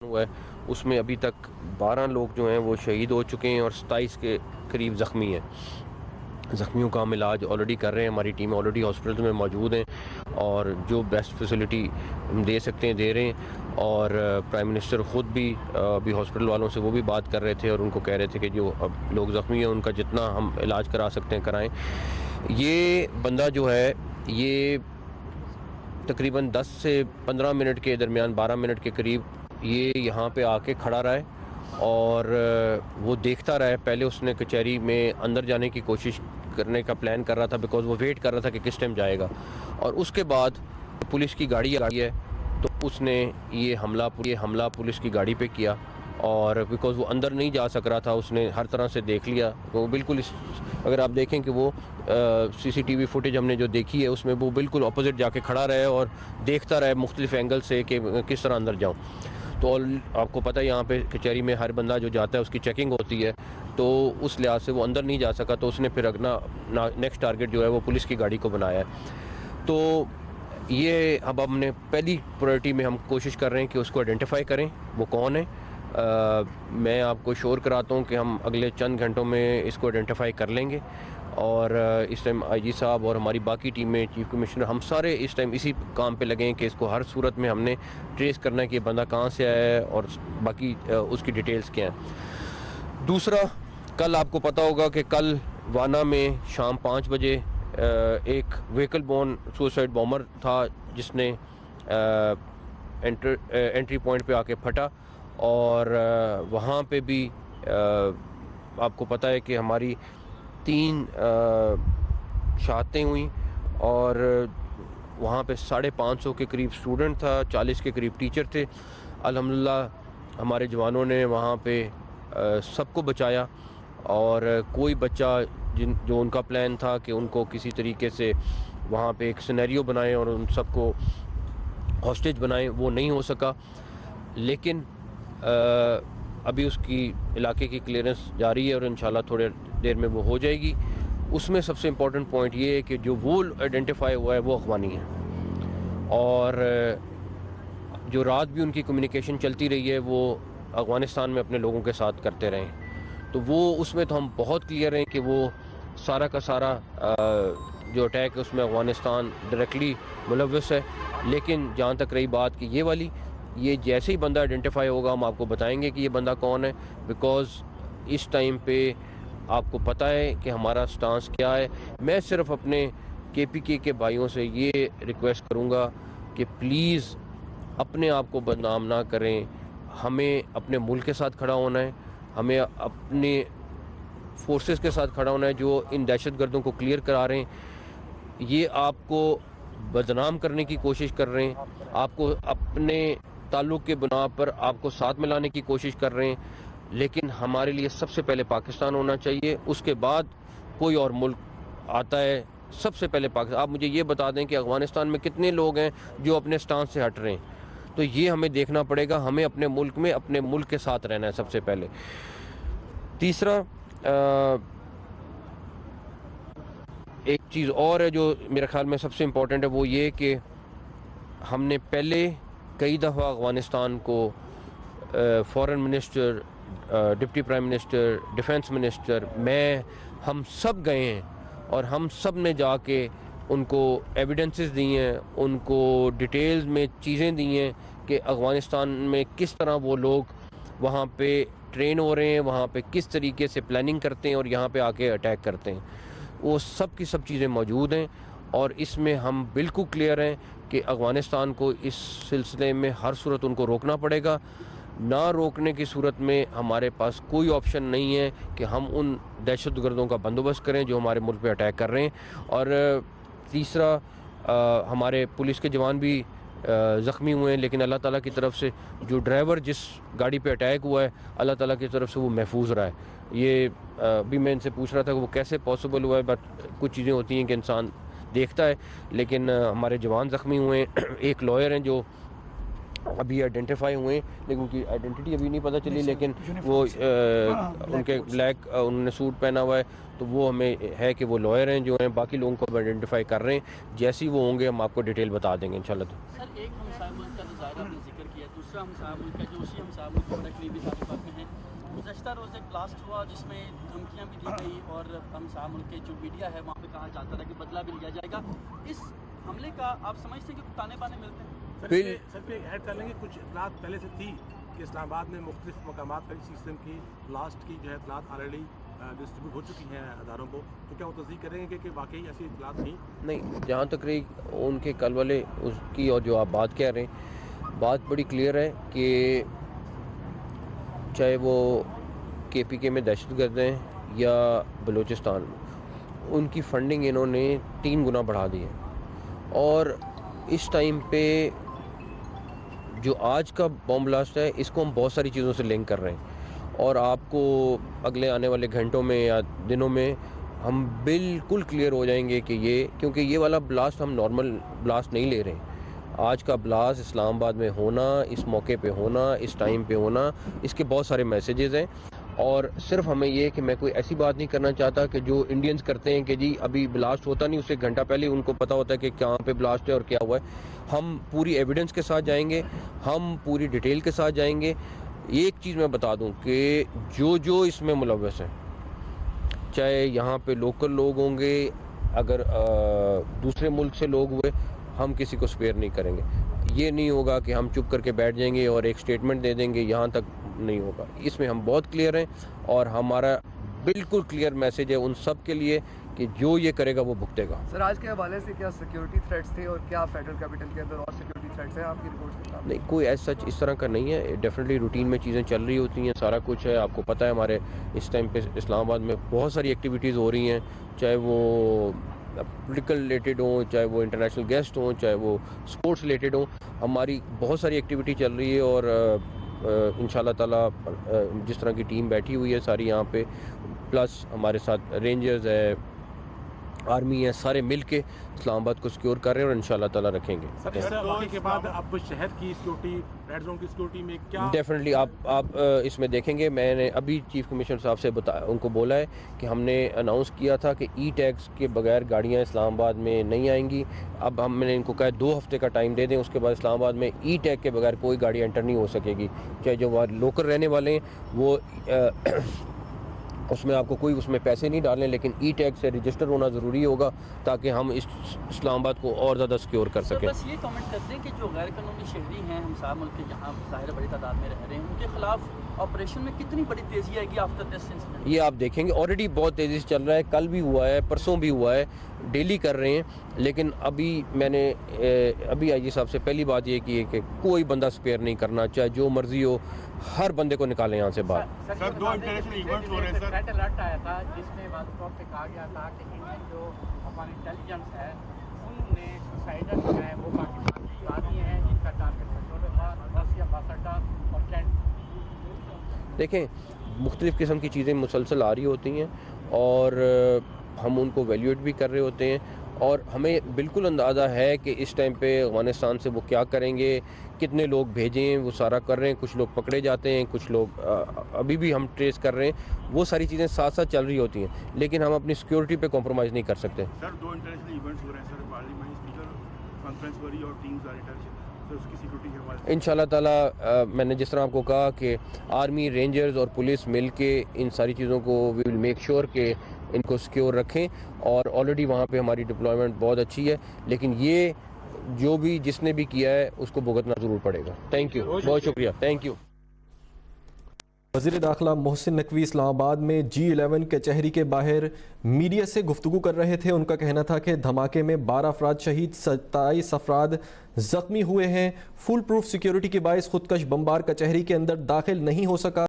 ہوا ہے اس میں ابھی تک 12 لوگ جو ہیں وہ شہید ہو چکے ہیں اور 27 کے قریب زخمی ہیں. زخمیوں کا ہم علاج آلریڈی کر رہے ہیں. ہماری ٹیم آلریڈی ہاسپٹل میں موجود ہیں اور جو بیسٹ فیسلٹی ہم دے سکتے ہیں دے رہے ہیں. اور پرائم منسٹر خود بھی ابھی ہاسپٹل والوں سے وہ بھی بات کر رہے تھے اور ان کو کہہ رہے تھے کہ جو اب لوگ زخمی ہیں ان کا جتنا ہم علاج کرا سکتے ہیں کرائیں. یہ بندہ جو ہے یہ تقریباً 10 سے 15 منٹ کے درمیان 12 منٹ کے قریب یہ یہاں پہ آ کے کھڑا رہا ہے اور وہ دیکھتا رہا ہے. پہلے اس نے کچہری میں اندر جانے کی کوشش کرنے کا پلان کر رہا تھا بیکاز وہ ویٹ کر رہا تھا کہ کس ٹائم جائے گا. اور اس کے بعد پولیس کی گاڑی آئی ہے تو اس نے یہ حملہ پولیس کی گاڑی پہ کیا اور بیکاز وہ اندر نہیں جا سک رہا تھا اس نے ہر طرح سے دیکھ لیا. وہ بالکل اگر آپ دیکھیں کہ وہ سی سی ٹی وی فوٹیج ہم نے جو دیکھی ہے اس میں وہ بالکل اپوزٹ جا کے کھڑا رہے اور دیکھتا رہے مختلف اینگل سے کہ کس طرح اندر جاؤں. تو آپ کو پتہ ہے یہاں پہ کچہری میں ہر بندہ جو جاتا ہے اس کی چیکنگ ہوتی ہے تو اس لحاظ سے وہ اندر نہیں جا سکا. تو اس نے پھر اپنا نیکسٹ ٹارگٹ جو ہے وہ پولیس کی گاڑی کو بنایا ہے. تو یہ اب ہم نے پہلی پرائرٹی میں ہم کوشش کر رہے ہیں کہ اس کو آئیڈینٹیفائی کریں وہ کون ہے. میں آپ کو شور کراتا ہوں کہ ہم اگلے چند گھنٹوں میں اس کو آئیڈینٹیفائی کر لیں گے. اور اس ٹائم آئی جی صاحب اور ہماری باقی ٹیمیں چیف کمشنر ہم سارے اس ٹائم اسی کام پہ لگے ہیں کہ اس کو ہر صورت میں ہم نے ٹریس کرنا ہے کہ یہ بندہ کہاں سے آیا ہے اور باقی اس کی ڈیٹیلز کیا ہیں. دوسرا کل آپ کو پتہ ہوگا کہ کل وانا میں شام 5 بجے ایک وہیکل بورن سوسائڈ بامر تھا جس نے انٹری پوائنٹ پہ آ کے پھٹا اور وہاں پہ بھی آپ کو پتہ ہے کہ ہماری 3 شہادتیں ہوئیں اور وہاں پہ 550 کے قریب اسٹوڈنٹ تھا, 40 کے قریب ٹیچر تھے. الحمدللہ ہمارے جوانوں نے وہاں پہ سب کو بچایا اور کوئی بچہ جو ان کا پلان تھا کہ ان کو کسی طریقے سے وہاں پہ ایک سینیریو بنائیں اور ان سب کو ہاسٹیج بنائیں وہ نہیں ہو سکا. لیکن ابھی اس کی علاقے کی کلیئرنس جاری ہے اور انشاءاللہ تھوڑے دیر میں وہ ہو جائے گی. اس میں سب سے امپورٹنٹ پوائنٹ یہ ہے کہ جو وہ آئیڈینٹیفائی ہوا ہے وہ افغانی ہے اور جو رات بھی ان کی کمیونیکیشن چلتی رہی ہے وہ افغانستان میں اپنے لوگوں کے ساتھ کرتے رہے. تو وہ اس میں تو ہم بہت کلیئر ہیں کہ وہ سارا کا سارا جو اٹیک ہے اس میں افغانستان ڈائریکٹلی ملوث ہے. لیکن جہاں تک رہی بات کہ یہ والی یہ جیسے ہی بندہ آئیڈینٹیفائی ہوگا ہم آپ کو بتائیں گے کہ یہ بندہ کون ہے. بیکاز اس ٹائم پہ آپ کو پتہ ہے کہ ہمارا سٹانس کیا ہے. میں صرف اپنے کے پی کے بھائیوں سے یہ ریکویسٹ کروں گا کہ پلیز اپنے آپ کو بدنام نہ کریں. ہمیں اپنے ملک کے ساتھ کھڑا ہونا ہے, ہمیں اپنے فورسز کے ساتھ کھڑا ہونا ہے جو ان دہشت گردوں کو کلیئر کرا رہے ہیں. یہ آپ کو بدنام کرنے کی کوشش کر رہے ہیں, آپ کو اپنے تعلق کے بنا پر آپ کو ساتھ ملانے کی کوشش کر رہے ہیں. لیکن ہمارے لیے سب سے پہلے پاکستان ہونا چاہیے, اس کے بعد کوئی اور ملک آتا ہے. سب سے پہلے پاکستان. آپ مجھے یہ بتا دیں کہ افغانستان میں کتنے لوگ ہیں جو اپنے سٹانس سے ہٹ رہے ہیں. تو یہ ہمیں دیکھنا پڑے گا. ہمیں اپنے ملک میں اپنے ملک کے ساتھ رہنا ہے سب سے پہلے. تیسرا ایک چیز اور ہے جو میرے خیال میں سب سے امپورٹنٹ ہے وہ یہ کہ ہم نے پہلے کئی دفعہ افغانستان کو foreign minister, deputy prime minister, defence minister, ہم سب گئے ہیں اور ہم سب نے جا کے ان کو ایویڈنسز دی ہیں, ان کو ڈیٹیلز میں چیزیں دی ہیں کہ افغانستان میں کس طرح وہ لوگ وہاں پہ ٹرین ہو رہے ہیں, وہاں پہ کس طریقے سے پلاننگ کرتے ہیں اور یہاں پہ آ کے اٹیک کرتے ہیں. وہ سب کی سب چیزیں موجود ہیں اور اس میں ہم بالکل کلیئر ہیں کہ افغانستان کو اس سلسلے میں ہر صورت ان کو روکنا پڑے گا. نہ روکنے کی صورت میں ہمارے پاس کوئی آپشن نہیں ہے کہ ہم ان دہشت گردوں کا بندوبست کریں جو ہمارے ملک پہ اٹیک کر رہے ہیں. اور تیسرا ہمارے پولیس کے جوان بھی زخمی ہوئے ہیں لیکن اللہ تعالیٰ کی طرف سے جو ڈرائیور جس گاڑی پہ اٹیک ہوا ہے اللہ تعالیٰ کی طرف سے وہ محفوظ رہا ہے. یہ بھی میں ان سے پوچھ رہا تھا کہ وہ کیسے پاسبل ہوا ہے, بٹ کچھ چیزیں ہوتی ہیں کہ انسان دیکھتا ہے. لیکن ہمارے جوان زخمی ہوئے ہیں. ایک لائر ہیں جو ابھی آئیڈینٹیفائی ہوئے ہیں لیکن ان کی آئیڈینٹی ابھی نہیں پتہ چلی, لیکن وہ ان کے بلیک انہوں نے سوٹ پہنا ہوا ہے تو وہ ہمیں ہے کہ وہ لائر ہیں جو ہیں. باقی لوگوں کو آئیڈینٹیفائی کر رہے ہیں, جیسی وہ ہوں گے ہم آپ کو ڈیٹیل بتا دیں گے انشاءاللہ. سر ایک ہم صاحب کا ظاہر آپ نے ذکر کیا, دوسرا کا ہمسایہ ملک ہے جو اسی ہمسایہ ملک کے بڑے قریبی تعلقات میں ہیں. گزشتہ روز ایک بلاسٹ ہوا جس میں دھمکیاں بھی دی گئی اور ہمسایہ ملک کے جو میڈیا ہے وہاں پہ کہا جاتا تھا کہ بدلہ بھی لیا جائے گا. اس حملے کا آپ سمجھتے ہیں کہ تانے بانے ملتے ہیں؟ سر پہ ایڈ کر لیں گے کچھ اطلاعات پہلے سے تھی کہ اسلام آباد میں مختلف مقامات پر اس قسم کی بلاسٹ کی جو ہے اطلاعات آلریڈی ڈسٹریبیوٹ ہو چکی ہیں اداروں کو, تو کیا وہ تصدیق کریں گے کہ واقعی ایسی اطلاعات تھیں؟ نہیں, جہاں تک رہی ان کے کل والے اس کی اور جو آپ بات کہہ رہے ہیں, بات بڑی کلیئر ہے کہ چاہے وہ کے پی کے میں دہشت گرد ہیں یا بلوچستان میں, ان کی فنڈنگ انہوں نے 3 گنا بڑھا دی ہے. اور اس ٹائم پہ جو آج کا بم بلاسٹ ہے اس کو ہم بہت ساری چیزوں سے لنک کر رہے ہیں, اور آپ کو اگلے آنے والے گھنٹوں میں یا دنوں میں ہم بالکل کلیئر ہو جائیں گے کہ یہ, کیونکہ یہ والا بلاسٹ ہم نارمل بلاسٹ نہیں لے رہے ہیں. آج کا بلاسٹ اسلام آباد میں ہونا, اس موقع پہ ہونا, اس ٹائم پہ ہونا, اس کے بہت سارے میسیجز ہیں. اور صرف ہمیں یہ کہ میں کوئی ایسی بات نہیں کرنا چاہتا کہ جو انڈینز کرتے ہیں کہ جی ابھی بلاسٹ ہوتا نہیں, اس سے گھنٹہ پہلے ان کو پتہ ہوتا ہے کہ کہاں پہ بلاسٹ ہے اور کیا ہوا ہے. ہم پوری ایویڈنس کے ساتھ جائیں گے, ہم پوری ڈیٹیل کے ساتھ جائیں گے. ایک چیز میں بتا دوں کہ جو اس میں ملوث ہیں, چاہے یہاں پہ لوکل لوگ ہوں گے, اگر دوسرے ملک سے لوگ ہوئے, ہم کسی کو سپیئر نہیں کریں گے. یہ نہیں ہوگا کہ ہم چپ کر کے بیٹھ جائیں گے اور ایک سٹیٹمنٹ دے دیں گے, یہاں تک نہیں ہوگا. اس میں ہم بہت کلیئر ہیں اور ہمارا بالکل کلیئر میسیج ہے ان سب کے لیے کہ جو یہ کرے گا وہ بھگتے گا. سر آج کے حوالے سے کیا سیکیورٹی تھریٹس تھے اور کیا فیڈرل کیپٹل کے اندر اور سیکیورٹی تھریٹس ہیں آپ کی رپورٹ سے؟ نہیں, کوئی ایسا سچ اس طرح کا نہیں ہے. ڈیفینیٹلی روٹین میں چیزیں چل رہی ہوتی ہیں, سارا کچھ ہے. آپ کو پتہ ہے ہمارے اس ٹائم پہ اسلام آباد میں بہت ساری ایکٹیویٹیز ہو رہی ہیں, چاہے وہ پولیٹیکل ریلیٹڈ ہوں, چاہے وہ انٹرنیشنل گیسٹ ہوں, چاہے وہ سپورٹس ریلیٹڈ ہوں. ہماری بہت ساری ایکٹیویٹی چل رہی ہے اور انشاءاللہ تعالیٰ جس طرح کی ٹیم بیٹھی ہوئی ہے ساری یہاں پہ, پلس ہمارے ساتھ رینجرز ہے, آرمی ہے, سارے مل کے اسلام آباد کو سیکیور کر رہے ہیں اور انشاءاللہ تعالیٰ رکھیں گے. سر اس واقعے کے بعد اب شہر کی سیکورٹی, ریڈ زون کی سیکورٹی میں کیا ڈیفینیٹلی آپ اس میں دیکھیں گے. میں نے ابھی چیف کمشنر صاحب سے ان کو بولا ہے کہ ہم نے اناؤنس کیا تھا کہ ای ٹیکس کے بغیر گاڑیاں اسلام آباد میں نہیں آئیں گی. اب میں نے ان کو کہا 2 ہفتے کا ٹائم دے دیں, اس کے بعد اسلام آباد میں ای ٹیگ کے بغیر کوئی گاڑی انٹر نہیں ہو سکے گی. چاہے جو وہاں لوکل رہنے والے ہیں وہ اس میں آپ کو کوئی اس میں پیسے نہیں ڈالیں, لیکن ای ٹیگ سے رجسٹر ہونا ضروری ہوگا تاکہ ہم اس اسلام آباد کو اور زیادہ سیکیور کر سکیں. بس یہ کمنٹ کرتے ہیں کہ جو غیر قانونی شہری ہیں ہمسایہ ملک کے جہاں ظاہر بڑی تعداد میں رہ رہے ہیں, ان کے خلاف آپریشن میں کتنی بڑی تیزی آئے گی آفٹر دس انسیڈنٹ؟ یہ آپ دیکھیں گے, آلریڈی بہت تیزی سے چل رہا ہے. کل بھی ہوا ہے, پرسوں بھی ہوا ہے, ڈیلی کر رہے ہیں. لیکن ابھی میں نے ابھی آئی جی صاحب سے پہلی بات یہ کی ہے کہ کوئی بندہ سپیئر نہیں کرنا, چاہے جو مرضی ہو, ہر بندے کو نکالیں یہاں سے باہر. سر 2 انٹرنیشنل ایونٹس ہو رہے ہیں. سر ریڈ الرٹ آیا تھا جس میں بعض طور پہ کہا گیا تھا کہ انڈین جو ہماری انٹیلیجنس ہے انہوں نے سوسائڈر جو ہے وہ پاکستان کی آدمی ہیں جن کا ٹارگیٹ کنٹرول تھا, روسیا باسٹا اور کینٹ. دیکھیں, مختلف قسم کی چیزیں مسلسل آ رہی ہوتی ہیں اور ہم ان کو ویلیویٹ بھی کر رہے ہوتے ہیں, اور ہمیں بالکل اندازہ ہے کہ اس ٹائم پہ افغانستان سے وہ کیا کریں گے, کتنے لوگ بھیجیں, وہ سارا کر رہے ہیں. کچھ لوگ پکڑے جاتے ہیں, کچھ لوگ ابھی بھی ہم ٹریس کر رہے ہیں. وہ ساری چیزیں ساتھ ساتھ چل رہی ہوتی ہیں, لیکن ہم اپنی سیکیورٹی پہ کمپرومائز نہیں کر سکتے. سر 2 انٹرنیشنل ایونٹس ہو رہے ہیں. سر پارلیمنٹ اسپیکر کانفرنس ہو رہی ہے اور ٹیمز آ رہی ہیں, سر اس کی سیکورٹی کے حوالے سے انشاءاللہ تعالیٰ میں نے جس طرح آپ کو کہا کہ آرمی, رینجرز اور پولیس مل کے ان ساری چیزوں کو وی ول میک شیور کہ ان کو سیکیور رکھیں. اور آلریڈی وہاں پہ ہماری ڈپلائمنٹ بہت اچھی ہے, لیکن یہ جو بھی جس نے بھی کیا ہے اس کو بھگتنا ضرور پڑے گا. تھینک یو, بہت شکریہ, تھینک یو. وزیر داخلہ محسن نقوی اسلام آباد میں G11 کچہری کے باہر میڈیا سے گفتگو کر رہے تھے. ان کا کہنا تھا کہ دھماکے میں 12 افراد شہید, 27 افراد زخمی ہوئے ہیں. فل پروف سیکیورٹی کے باعث خودکش بمبار کچہری کے اندر داخل نہیں ہو سکا.